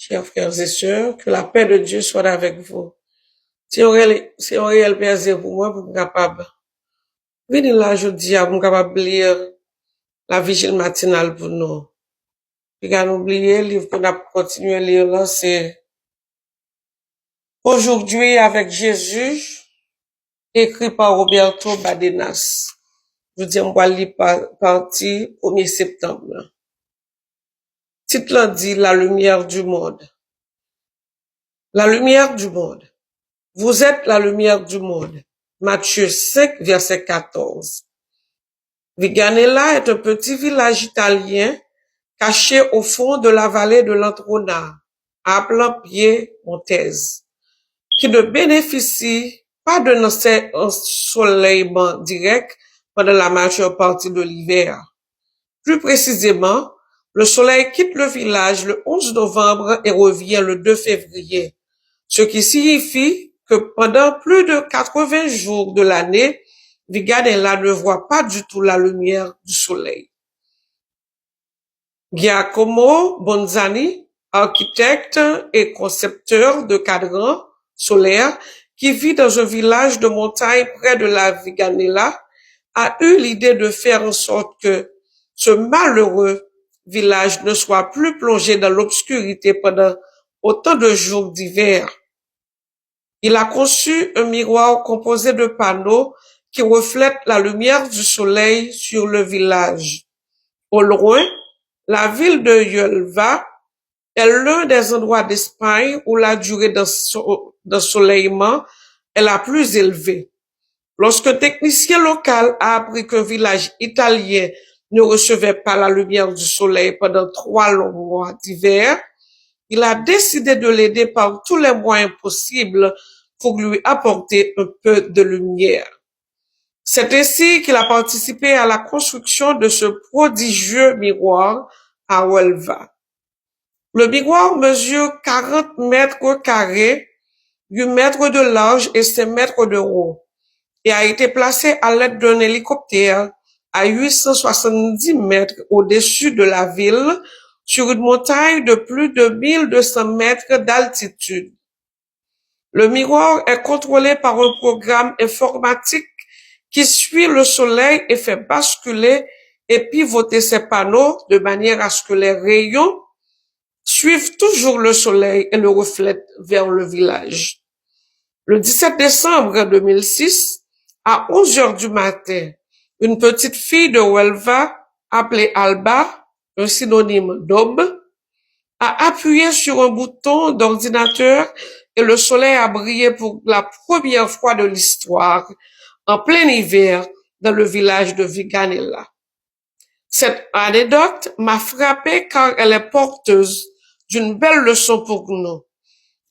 Chers frères et sœurs, que la paix de Dieu soit avec vous. Si on réel plaisir pour moi, pour capable. Venez là, je dis, pour capable lire la vigile matinale pour nous. Puis qu'à n'oublier, le livre qu'on a continué à lire là, c'est Aujourd'hui avec Jésus, écrit par Roberto Badenas. Je dis, on va lire partie 1er septembre. Titre dit La lumière du monde. La lumière du monde. Vous êtes la lumière du monde. Matthieu 5, verset 14. Viganella est un petit village italien caché au fond de la vallée de l'Antrona, à plein pied Montèse, qui ne bénéficie pas d'un ensoleillement direct pendant la majeure partie de l'hiver. Plus précisément, le soleil quitte le village le 11 novembre et revient le 2 février, ce qui signifie que pendant plus de 80 jours de l'année, Viganella ne voit pas du tout la lumière du soleil. Giacomo Bonzani, architecte et concepteur de cadrans solaires qui vit dans un village de montagne près de la Viganella, a eu l'idée de faire en sorte que ce malheureux village ne soit plus plongé dans l'obscurité pendant autant de jours d'hiver. Il a conçu un miroir composé de panneaux qui reflètent la lumière du soleil sur le village. Au loin, la ville de Huelva est l'un des endroits d'Espagne où la durée d'ensoleillement est la plus élevée. Lorsqu'un technicien local a appris qu'un village italien ne recevait pas la lumière du soleil pendant 3 longs mois d'hiver, il a décidé de l'aider par tous les moyens possibles pour lui apporter un peu de lumière. C'est ainsi qu'il a participé à la construction de ce prodigieux miroir à Huelva. Le miroir mesure 40 mètres carrés, 8 mètres de large et 5 mètres de haut, et a été placé à l'aide d'un hélicoptère à 870 mètres au-dessus de la ville, sur une montagne de plus de 1200 mètres d'altitude. Le miroir est contrôlé par un programme informatique qui suit le soleil et fait basculer et pivoter ses panneaux de manière à ce que les rayons suivent toujours le soleil et le reflètent vers le village. Le 17 décembre 2006, à 11 heures du matin, une petite fille de Huelva, appelée Alba, un synonyme d'aube, a appuyé sur un bouton d'ordinateur et le soleil a brillé pour la première fois de l'histoire, en plein hiver, dans le village de Viganella. Cette anecdote m'a frappée car elle est porteuse d'une belle leçon pour nous.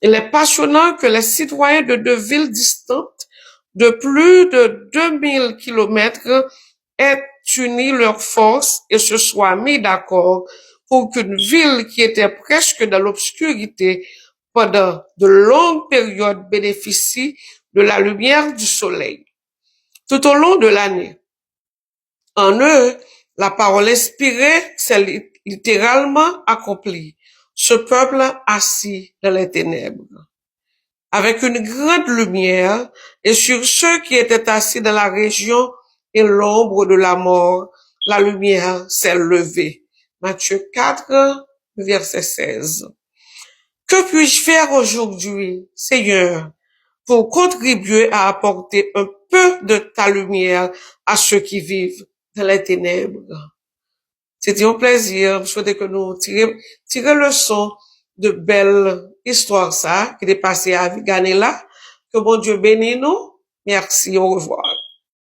Il est passionnant que les citoyens de 2 villes distantes de plus de 2000 kilomètres aient uni leurs forces et se soient mis d'accord pour qu'une ville qui était presque dans l'obscurité pendant de longues périodes bénéficie de la lumière du soleil. Tout au long de l'année, en eux, la parole inspirée s'est littéralement accomplie. Ce peuple assis dans les ténèbres, avec une grande lumière, et sur ceux qui étaient assis dans la région et l'ombre de la mort, la lumière s'est levée. Matthieu 4, verset 16. Que puis-je faire aujourd'hui, Seigneur, pour contribuer à apporter un peu de ta lumière à ceux qui vivent dans les ténèbres? C'était un plaisir. Je souhaitais que nous tirions leçon de belles histoires, ça, qui est passé à Viganella. Que bon Dieu bénisse nous. Merci, au revoir.